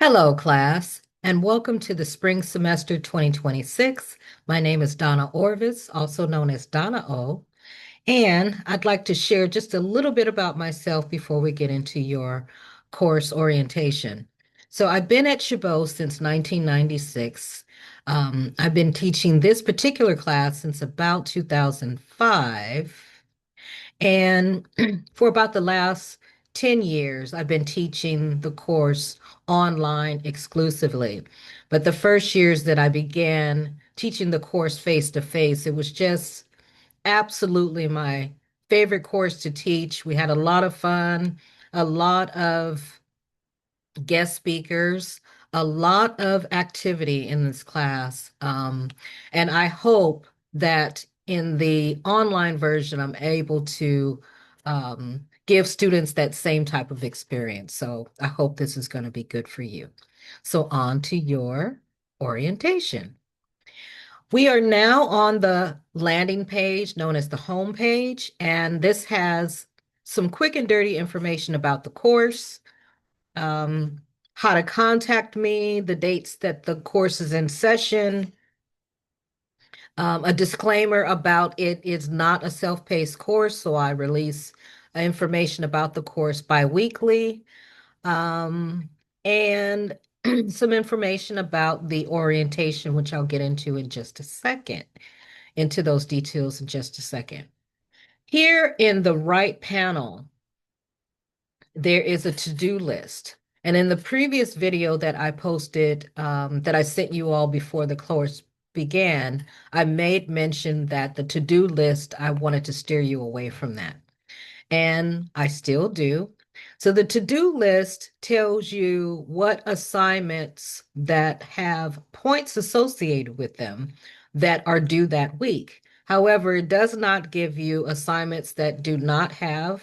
Hello, class, and welcome to the spring semester 2026. My name is Donna Orvis, also known as Donna O, and I'd like to share just a little bit about myself before we get into your course orientation. So I've been at Chabot since 1996. I've been teaching this particular class since about 2005. And for about the last 10 years, I've been teaching the course online exclusively. But the first years that I began teaching the course face to face, it was just absolutely my favorite course to teach. We had a lot of fun, a lot of guest speakers, a lot of activity in this class. And I hope that in the online version, I'm able to give students that same type of experience. So I hope this is going to be good for you. So on to your orientation. We are now on the landing page known as the home page, and this has some quick and dirty information about the course, um, how to contact me, the dates that the course is in session, a disclaimer about it is not a self-paced course, so I release information about the course bi-weekly, and some information about the orientation, which I'll get into in just a second, into those details in just a second. Here in the right panel, there is a to-do list. And in the previous video that I posted, that I sent you all before the course began, I made mention that the to-do list, I wanted to steer you away from that. And I still do. So the to-do list tells you what assignments that have points associated with them that are due that week. However, it does not give you assignments that do not have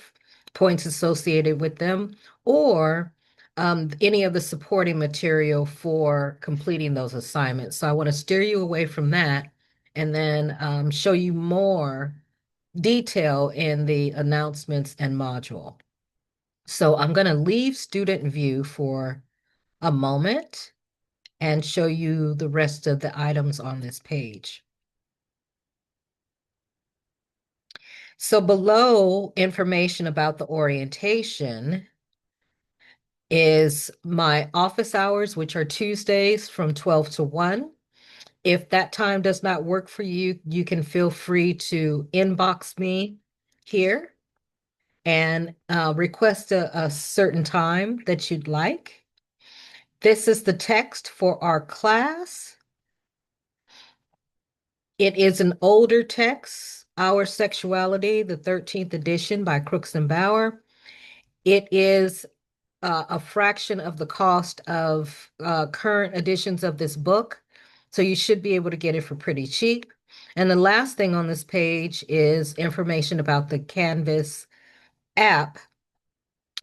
points associated with them or any of the supporting material for completing those assignments. So I want to steer you away from that and then show you more detail in the announcements and module. So I'm going to leave student view for a moment and show you the rest of the items on this page. So below information about the orientation is my office hours, which are Tuesdays from 12 to 1. If that time does not work for you, you can feel free to inbox me here and request a certain time that you'd like. This is the text for our class. It is an older text, Our Sexuality, the 13th edition by Crooks and Bauer. It is a fraction of the cost of current editions of this book. So you should be able to get it for pretty cheap. And the last thing on this page is information about the Canvas app.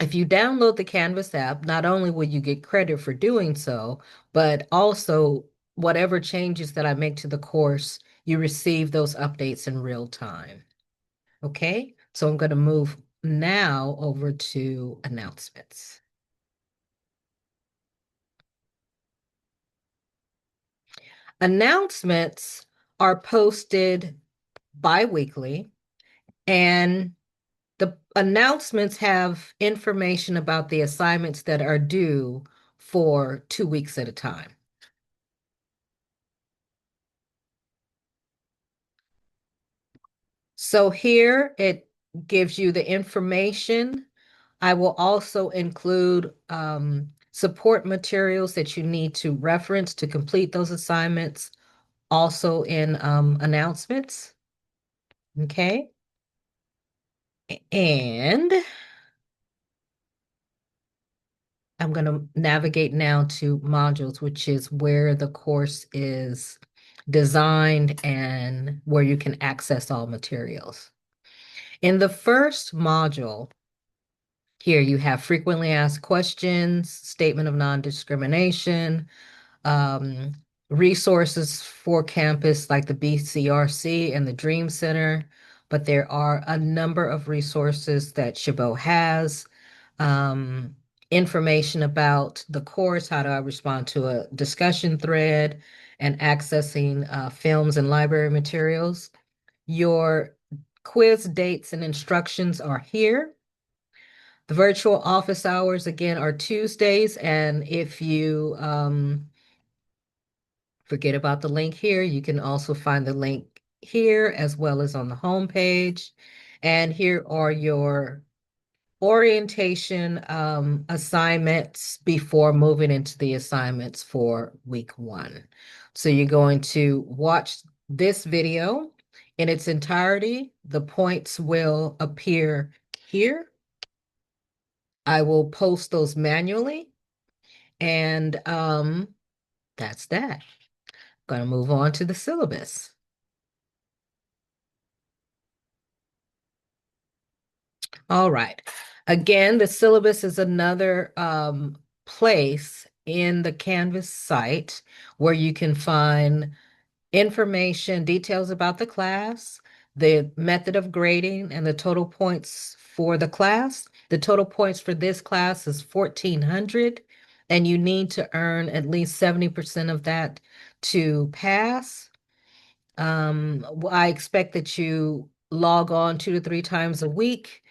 If you download the Canvas app, not only will you get credit for doing so, but also whatever changes that I make to the course, you receive those updates in real time. Okay, so I'm going to move now over to announcements. Announcements are posted bi-weekly, and the announcements have information about the assignments that are due for 2 weeks at a time. So here it gives you the information. I will also include support materials that you need to reference to complete those assignments, also in announcements. Okay. And I'm going to navigate now to modules, which is where the course is designed and where you can access all materials. In the first module, here you have frequently asked questions, statement of non-discrimination, um, resources for campus like the BCRC and the Dream Center, but there are a number of resources that Chabot has. Um, information about the course, how do I respond to a discussion thread, and accessing films and library materials. Your quiz dates and instructions are here. The virtual office hours again are Tuesdays, and if you forget about the link here, you can also find the link here as well as on the home page. And here are your orientation assignments before moving into the assignments for week 1. So you're going to watch this video in its entirety. The points will appear here. I will post those manually, and that's that. Going to move on to the syllabus. All right. Again, the syllabus is another place in the Canvas site where you can find information, details about the class, the method of grading, and the total points for the class. The total points for this class is 1,400, and you need to earn at least 70% of that to pass. I expect that you log on 2 to 3 times a week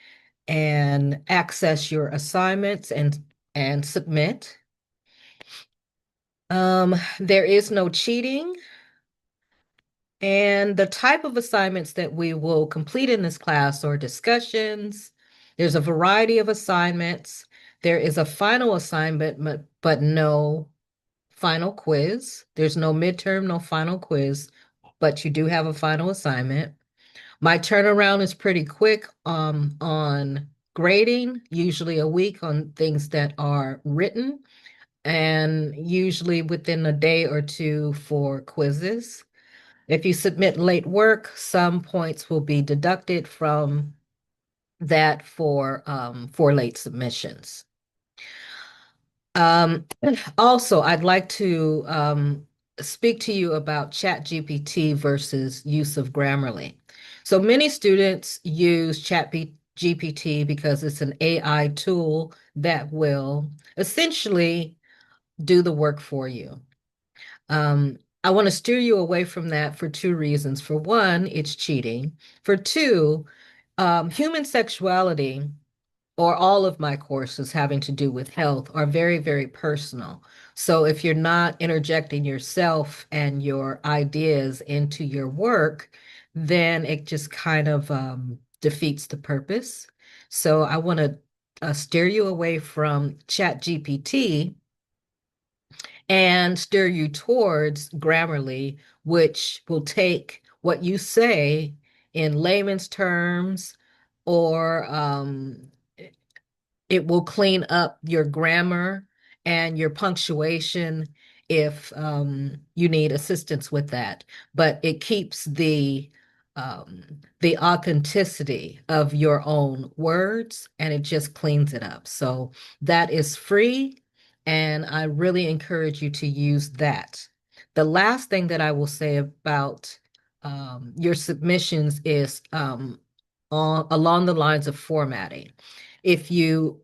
and access your assignments and submit. There is no cheating. And the type of assignments that we will complete in this class are discussions. There's a variety of assignments. There is a final assignment, but no final quiz. There's no midterm, no final quiz, but you do have a final assignment. My turnaround is pretty quick on grading, usually a week on things that are written, and usually within a day or two for quizzes. If you submit late work, some points will be deducted from that for late submissions. Um, Also, I'd like to speak to you about ChatGPT versus use of Grammarly. So many students use ChatGPT because it's an AI tool that will essentially do the work for you. I want to steer you away from that for 2 reasons. For one, it's cheating. For two, human sexuality, or all of my courses having to do with health, are very, very personal. So if you're not interjecting yourself and your ideas into your work, then it just kind of defeats the purpose. So I want to steer you away from ChatGPT and steer you towards Grammarly, which will take what you say in layman's terms, or it will clean up your grammar and your punctuation if you need assistance with that. But it keeps um, the authenticity of your own words, and it just cleans it up. So that is free, and I really encourage you to use that. The last thing that I will say about your submissions is along the lines of formatting. If you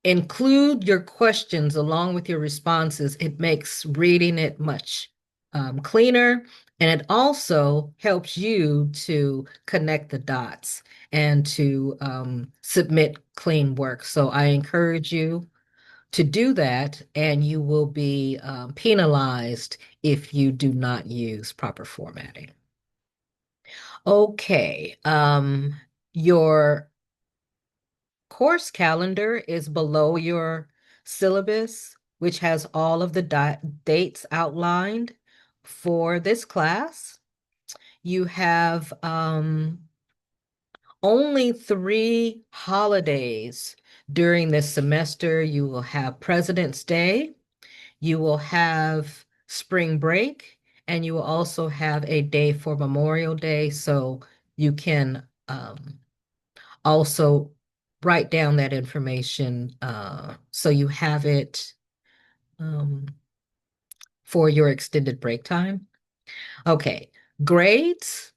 include your questions along with your responses, it makes reading it much cleaner, and it also helps you to connect the dots and to submit clean work. So I encourage you to do that, and you will be penalized if you do not use proper formatting. Okay, your course calendar is below your syllabus, which has all of the dates outlined for this class. You have only 3 holidays during this semester. You will have President's Day, you will have spring break, and you will also have a day for Memorial Day. So you can also write down that information so you have it um, for your extended break time. Okay, grades.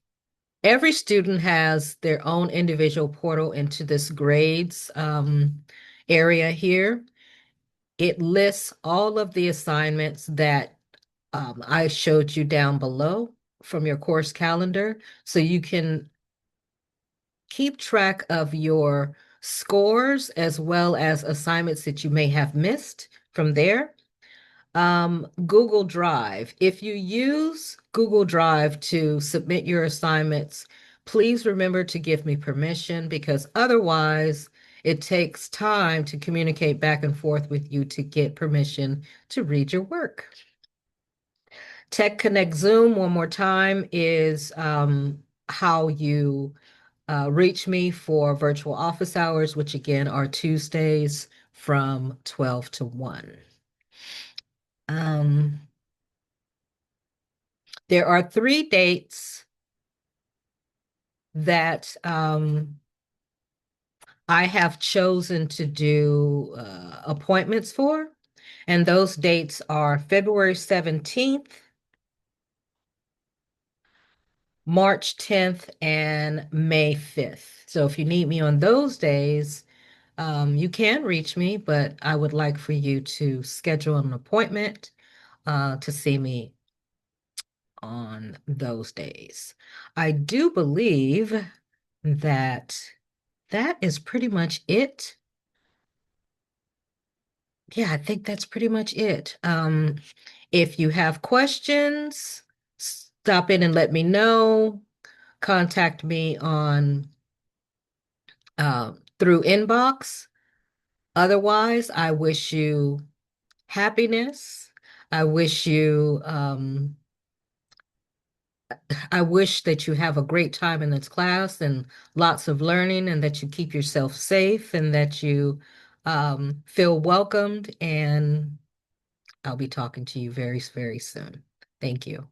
Every student has their own individual portal into this grades area here. It lists all of the assignments that I showed you down below from your course calendar, so you can keep track of your scores as well as assignments that you may have missed from there. Google Drive. If you use Google Drive to submit your assignments, please remember to give me permission because otherwise it takes time to communicate back and forth with you to get permission to read your work. Tech Connect Zoom, one more time, is how you reach me for virtual office hours, which again are Tuesdays from 12 to 1. Um, there are 3 dates that I have chosen to do appointments for, and those dates are February 17th, March 10th, and May 5th. So if you need me on those days, you can reach me, but I would like for you to schedule an appointment to see me on those days. I do believe that that is pretty much it. Yeah, I think that's pretty much it. If you have questions, stop in and let me know. Contact me on through inbox. Otherwise, I wish you happiness. I wish you I wish that you have a great time in this class and lots of learning and that you keep yourself safe and that you feel welcomed. And I'll be talking to you very, very soon. Thank you.